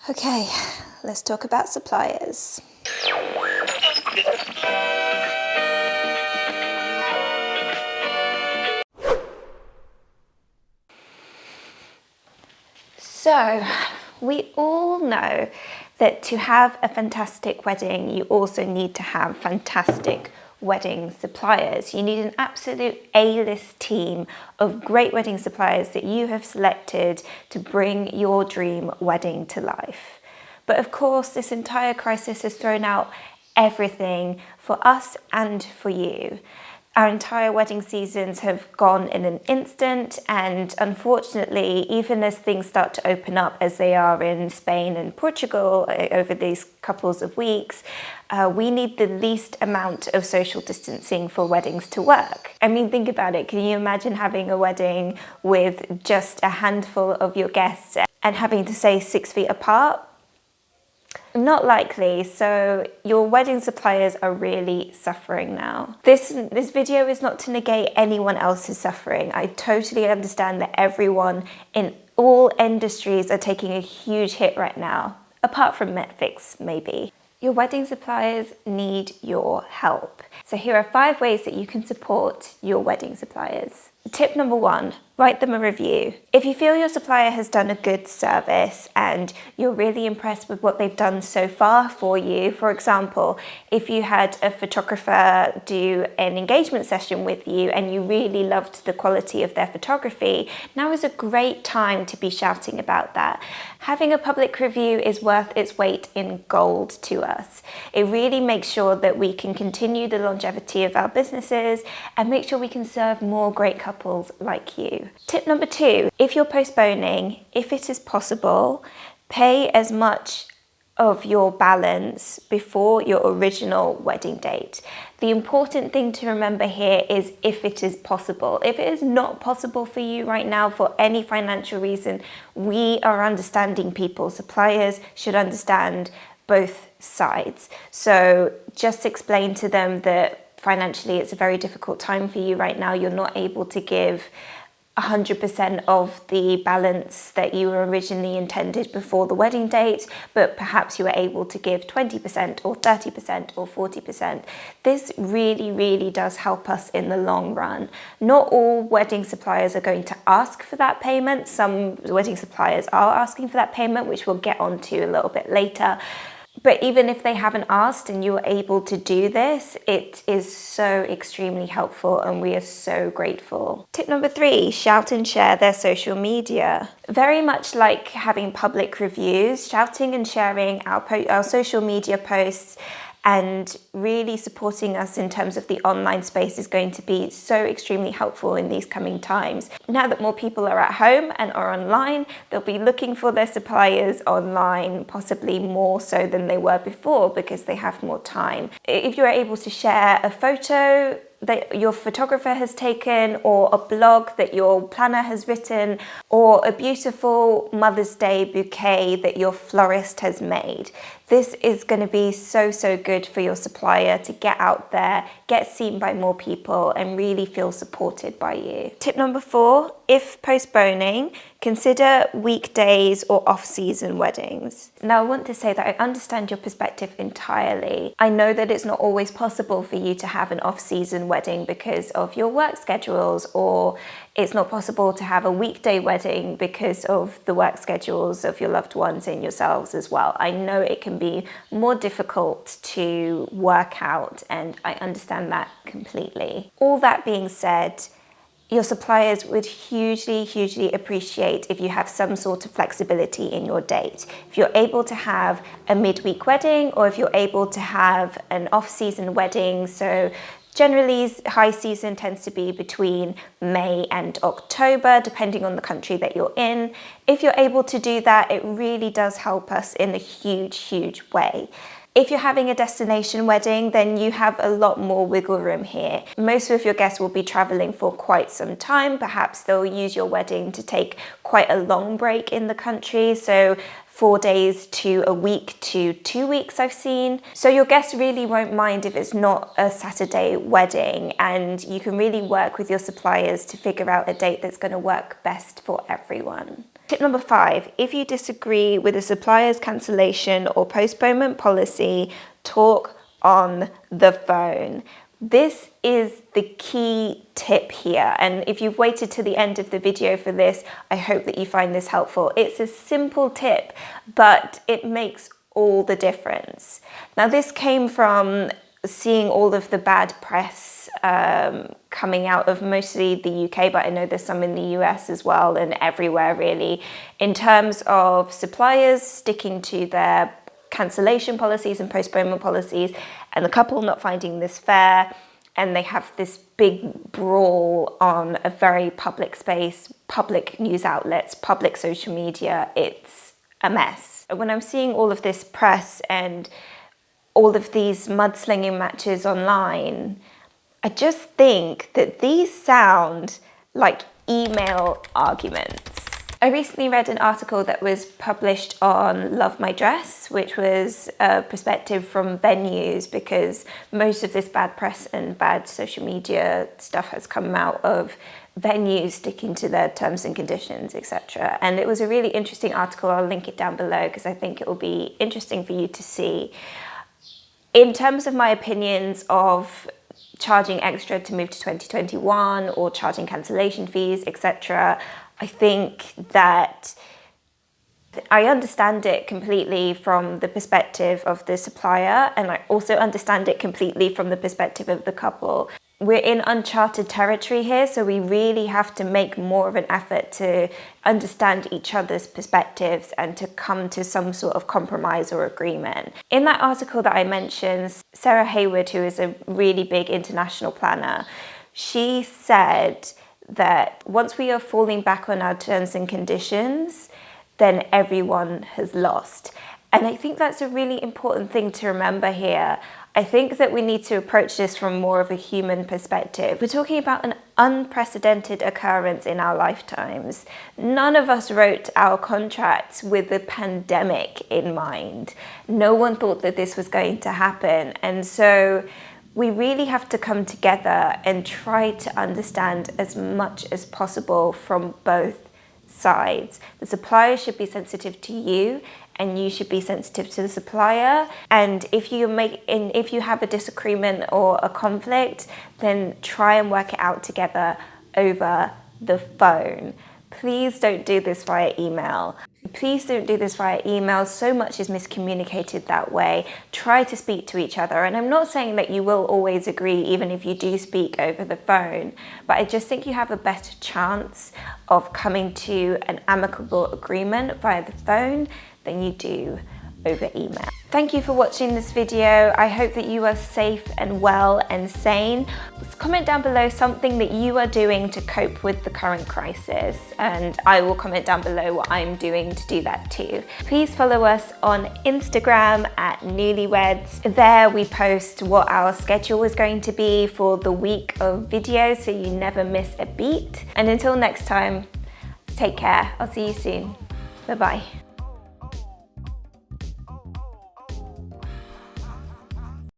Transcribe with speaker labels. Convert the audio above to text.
Speaker 1: Okay, let's talk about suppliers. So, we all know that to have a fantastic wedding, you also need to have fantastic wedding suppliers. You need an absolute A-list team of great wedding suppliers that you have selected to bring your dream wedding to life. But of course, this entire crisis has thrown out everything for us and for you. Our entire wedding seasons have gone in an instant, and unfortunately, even as things start to open up as they are in Spain and Portugal over these couples of weeks, we need the least amount of social distancing for weddings to work. I mean, think about it. Can you imagine having a wedding with just a handful of your guests and having to stay 6 feet apart? Not likely, so your wedding suppliers are really suffering now. This video is not to negate anyone else's suffering. I totally understand that everyone in all industries are taking a huge hit right now, apart from Netflix, maybe. Your wedding suppliers need your help. So here are 5 ways that you can support your wedding suppliers. Tip number 1, write them a review. If you feel your supplier has done a good service and you're really impressed with what they've done so far for you, for example, if you had a photographer do an engagement session with you and you really loved the quality of their photography, now is a great time to be shouting about that. Having a public review is worth its weight in gold to us. It really makes sure that we can continue the longevity of our businesses and make sure we can serve more great couples like you. Tip number 2, if you're postponing, if it is possible, pay as much of your balance before your original wedding date. The important thing to remember here is if it is possible. If it is not possible for you right now for any financial reason, we are understanding people. Suppliers should understand both sides. So just explain to them that financially it's a very difficult time for you right now. You're not able to give 100% of the balance that you were originally intended before the wedding date, but perhaps you were able to give 20% or 30% or 40%. This really does help us in the long run. Not all wedding suppliers are going to ask for that payment. Some wedding suppliers are asking for that payment, which we'll get onto a little bit later. But even if they haven't asked and you're able to do this, it is so extremely helpful and we are so grateful. Tip number 3, shout and share their social media. Very much like having public reviews, shouting and sharing our social media posts and really supporting us in terms of the online space is going to be so extremely helpful in these coming times. Now that more people are at home and are online, they'll be looking for their suppliers online, possibly more so than they were before because they have more time. If you're able to share a photo that your photographer has taken, or a blog that your planner has written, or a beautiful Mother's Day bouquet that your florist has made. This is going to be so good for your supplier to get out there, get seen by more people, and really feel supported by you. Tip number 4, if postponing, consider weekdays or off-season weddings. Now, I want to say that I understand your perspective entirely. I know that it's not always possible for you to have an off-season wedding because of your work schedules, or it's not possible to have a weekday wedding because of the work schedules of your loved ones and yourselves as well. I know it can be more difficult to work out, and I understand that completely. All that being said, your suppliers would hugely appreciate if you have some sort of flexibility in your date. If you're able to have a midweek wedding, or if you're able to have an off-season wedding, so generally high season tends to be between May and October, depending on the country that you're in. If you're able to do that, it really does help us in a huge way. If you're having a destination wedding, then you have a lot more wiggle room here. Most of your guests will be traveling for quite some time. Perhaps they'll use your wedding to take quite a long break in the country. So 4 days to a week to 2 weeks I've seen. So your guests really won't mind if it's not a Saturday wedding, and you can really work with your suppliers to figure out a date that's going to work best for everyone. Tip number 5, if you disagree with a supplier's cancellation or postponement policy, talk on the phone. This is the key tip here, and if you've waited to the end of the video for this, I hope that you find this helpful. It's a simple tip, but it makes all the difference. Now, this came from seeing all of the bad press coming out of mostly the UK, but I know there's some in the US as well, and everywhere really, in terms of suppliers sticking to their cancellation policies and postponement policies, and the couple not finding this fair, and they have this big brawl on a very public space, public news outlets, public social media. It's a mess. When I'm seeing all of this press and all of these mudslinging matches online, I just think that these sound like email arguments. I recently read an article that was published on Love My Dress, which was a perspective from venues, because most of this bad press and bad social media stuff has come out of venues sticking to their terms and conditions, etc. And it was a really interesting article. I'll link it down below because I think it will be interesting for you to see. In terms of my opinions of charging extra to move to 2021 or charging cancellation fees, etc., I think that I understand it completely from the perspective of the supplier, and I also understand it completely from the perspective of the couple. We're in uncharted territory here, so we really have to make more of an effort to understand each other's perspectives and to come to some sort of compromise or agreement. In that article that I mentioned, Sarah Hayward, who is a really big international planner, she said that once we are falling back on our terms and conditions, then everyone has lost. And I think that's a really important thing to remember here. I think that we need to approach this from more of a human perspective. We're talking about an unprecedented occurrence in our lifetimes. None of us wrote our contracts with the pandemic in mind. No one thought that this was going to happen. And so we really have to come together and try to understand as much as possible from both sides. The supplier should be sensitive to you, and you should be sensitive to the supplier. And if you have a disagreement or a conflict, then try and work it out together over the phone. Please don't do this via email. Please don't do this via email. So much is miscommunicated that way. Try to speak to each other. And I'm not saying that you will always agree, even if you do speak over the phone, but I just think you have a better chance of coming to an amicable agreement via the phone than you do over email. Thank you for watching this video. I hope that you are safe and well and sane. Comment down below something that you are doing to cope with the current crisis, and I will comment down below what I'm doing to do that too. Please follow us on Instagram at Nulyweds. There we post what our schedule is going to be for the week of videos, so you never miss a beat. And until next time, take care. I'll see you soon. Bye-bye.